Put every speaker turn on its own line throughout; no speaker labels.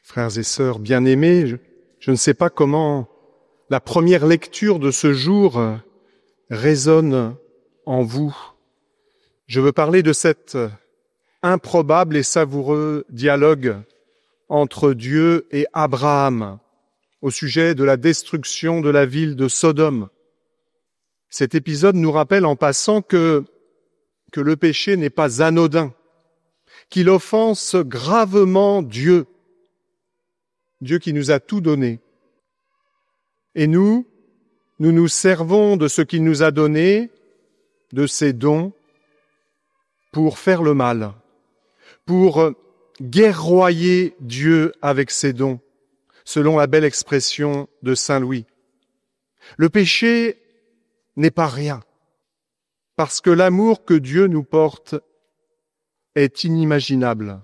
Frères et sœurs bien-aimés, je ne sais pas comment la première lecture de ce jour résonne en vous. Je veux parler de cet improbable et savoureux dialogue entre Dieu et Abraham au sujet de la destruction de la ville de Sodome. Cet épisode nous rappelle en passant que le péché n'est pas anodin, qu'il offense gravement Dieu qui nous a tout donné. Et nous nous servons de ce qu'il nous a donné, de ses dons, pour faire le mal, pour guerroyer Dieu avec ses dons, selon la belle expression de Saint Louis. Le péché n'est pas rien, parce que l'amour que Dieu nous porte est inimaginable,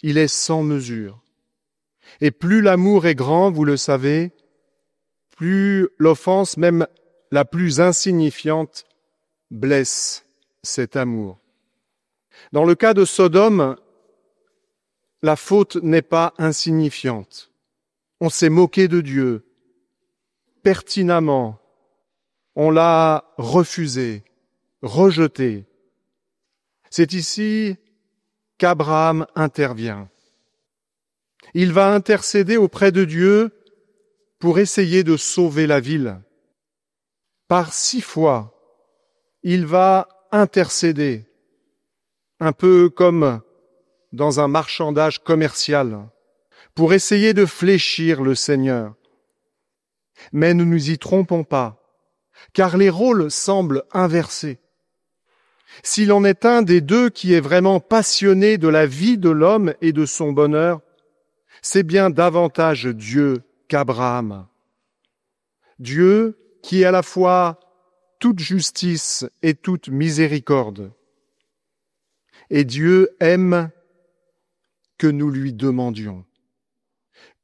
il est sans mesure. Et plus l'amour est grand, vous le savez, plus l'offense, même la plus insignifiante, blesse cet amour. Dans le cas de Sodome, la faute n'est pas insignifiante. On s'est moqué de Dieu, pertinemment. On l'a refusé, rejeté. C'est ici qu'Abraham intervient. Il va intercéder auprès de Dieu pour essayer de sauver la ville. Par 6 fois, il va intercéder, un peu comme dans un marchandage commercial, pour essayer de fléchir le Seigneur. Mais ne nous y trompons pas, car les rôles semblent inversés. S'il en est un des deux qui est vraiment passionné de la vie de l'homme et de son bonheur, c'est bien davantage Dieu qu'Abraham. Dieu qui est à la fois toute justice et toute miséricorde. Et Dieu aime que nous lui demandions,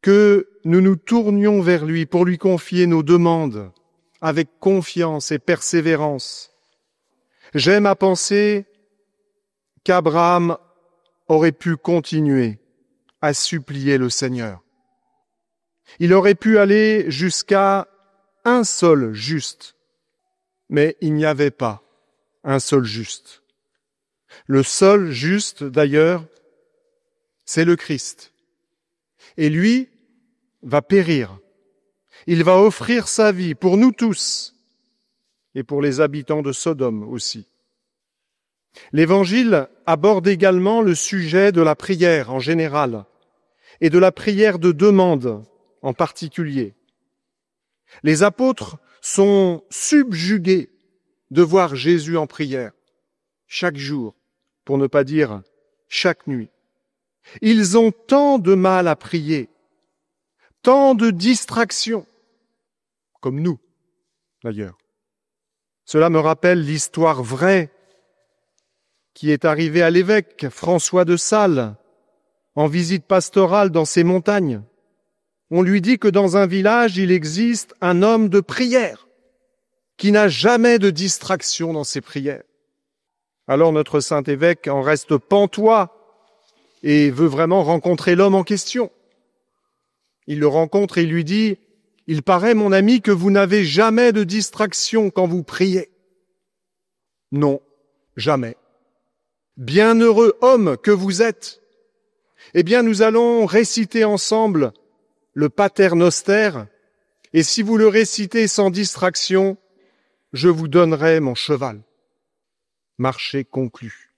que nous nous tournions vers lui pour lui confier nos demandes avec confiance et persévérance. J'aime à penser qu'Abraham aurait pu continuer à supplier le Seigneur. Il aurait pu aller jusqu'à un seul juste, mais il n'y avait pas un seul juste. Le seul juste, d'ailleurs, c'est le Christ. Et lui va périr. Il va offrir sa vie pour nous tous et pour les habitants de Sodome aussi. L'Évangile aborde également le sujet de la prière en général et de la prière de demande en particulier. Les apôtres sont subjugués de voir Jésus en prière, chaque jour, pour ne pas dire chaque nuit. Ils ont tant de mal à prier, tant de distractions, comme nous d'ailleurs. Cela me rappelle l'histoire vraie qui est arrivée à l'évêque François de Sales, en visite pastorale dans ces montagnes. On lui dit que dans un village, il existe un homme de prière qui n'a jamais de distraction dans ses prières. Alors notre saint évêque en reste pantois et veut vraiment rencontrer l'homme en question. Il le rencontre et il lui dit « Il paraît, mon ami, que vous n'avez jamais de distraction quand vous priez. » Non, jamais. Bienheureux homme que vous êtes. Eh bien, nous allons réciter ensemble le Pater Noster, et si vous le récitez sans distraction, je vous donnerai mon cheval. Marché conclu.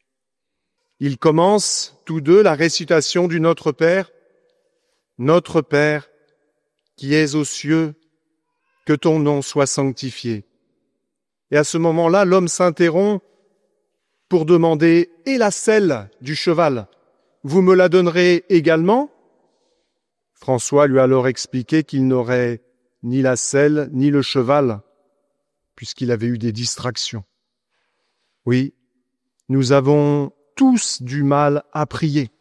Ils commencent tous deux la récitation du Notre Père. Notre Père, qui es aux cieux, que ton nom soit sanctifié. Et à ce moment-là, l'homme s'interrompt pour demander « Et la selle du cheval, vous me la donnerez également ?» François lui a alors expliqué qu'il n'aurait ni la selle ni le cheval, puisqu'il avait eu des distractions. Oui, nous avons tous du mal à prier,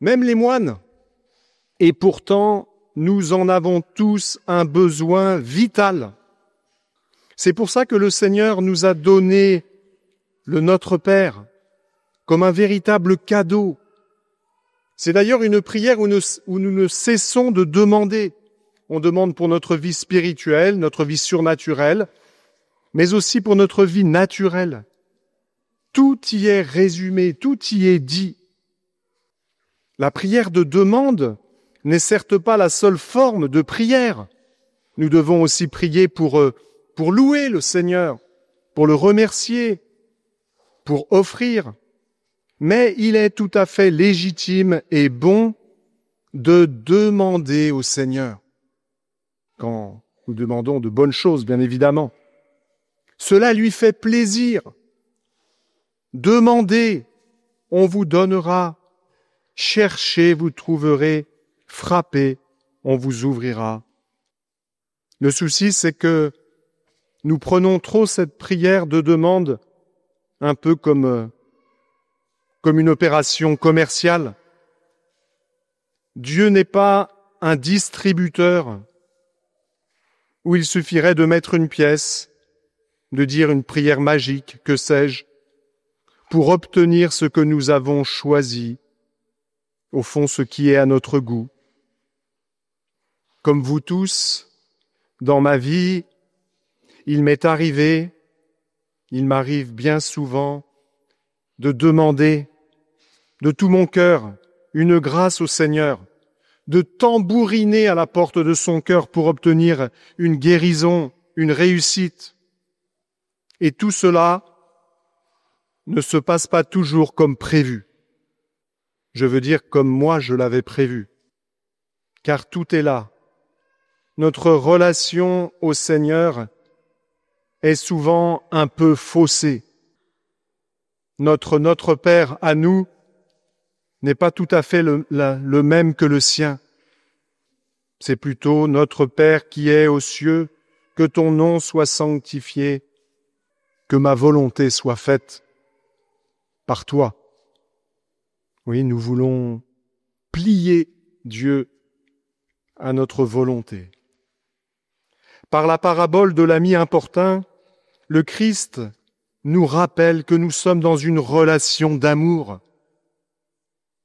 même les moines. Et pourtant, nous en avons tous un besoin vital. C'est pour ça que le Seigneur nous a donné le Notre Père comme un véritable cadeau C'est d'ailleurs une prière où nous ne cessons de demander. On demande pour notre vie spirituelle, notre vie surnaturelle, mais aussi pour notre vie naturelle. Tout y est résumé, tout y est dit. La prière de demande n'est certes pas la seule forme de prière. Nous devons aussi prier pour louer le Seigneur, pour le remercier, pour offrir. Mais il est tout à fait légitime et bon de demander au Seigneur, quand nous demandons de bonnes choses, bien évidemment. Cela lui fait plaisir. Demandez, on vous donnera. Cherchez, vous trouverez. Frappez, on vous ouvrira. Le souci, c'est que nous prenons trop cette prière de demande un peu comme une opération commerciale. Dieu n'est pas un distributeur où il suffirait de mettre une pièce, de dire une prière magique, que sais-je, pour obtenir ce que nous avons choisi, au fond ce qui est à notre goût. Comme vous tous, dans ma vie, il m'arrive bien souvent de demander de tout mon cœur une grâce au Seigneur, de tambouriner à la porte de son cœur pour obtenir une guérison, une réussite. Et tout cela ne se passe pas toujours comme prévu. Je veux dire comme moi je l'avais prévu. Car tout est là. Notre relation au Seigneur est souvent un peu faussée. Notre Père à nous n'est pas tout à fait le même que le sien. C'est plutôt notre Père qui est aux cieux, que ton nom soit sanctifié, que ma volonté soit faite par toi. Oui, nous voulons plier Dieu à notre volonté. Par la parabole de l'ami importun, le Christ nous rappelle que nous sommes dans une relation d'amour,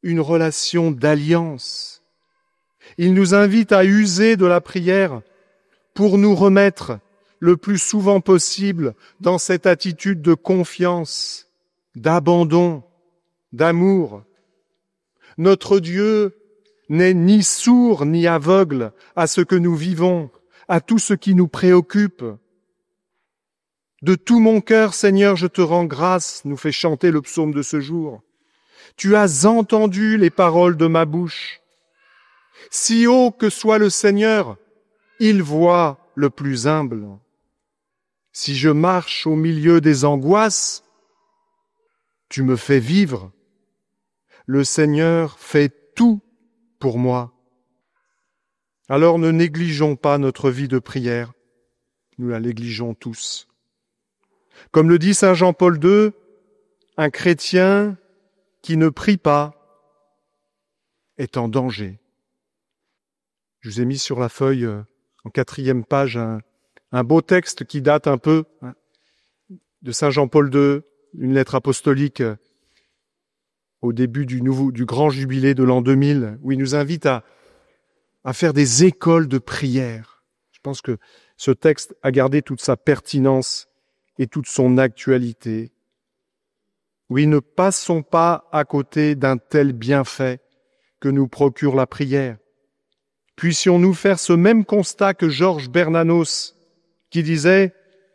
une relation d'alliance. Il nous invite à user de la prière pour nous remettre le plus souvent possible dans cette attitude de confiance, d'abandon, d'amour. Notre Dieu n'est ni sourd ni aveugle à ce que nous vivons, à tout ce qui nous préoccupe. De tout mon cœur, Seigneur, je te rends grâce, nous fait chanter le psaume de ce jour. Tu as entendu les paroles de ma bouche. Si haut que soit le Seigneur, il voit le plus humble. Si je marche au milieu des angoisses, tu me fais vivre. Le Seigneur fait tout pour moi. Alors ne négligeons pas notre vie de prière. Nous la négligeons tous. Comme le dit saint Jean-Paul II, un chrétien qui ne prie pas est en danger. Je vous ai mis sur la feuille, en 4e page, un beau texte qui date un peu de saint Jean-Paul II, une lettre apostolique au début du grand jubilé de l'an 2000, où il nous invite à faire des écoles de prière. Je pense que ce texte a gardé toute sa pertinence et toute son actualité. Oui, ne passons pas à côté d'un tel bienfait que nous procure la prière. Puissions-nous faire ce même constat que Georges Bernanos, qui disait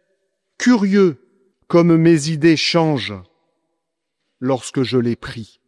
« Curieux comme mes idées changent lorsque je les prie ».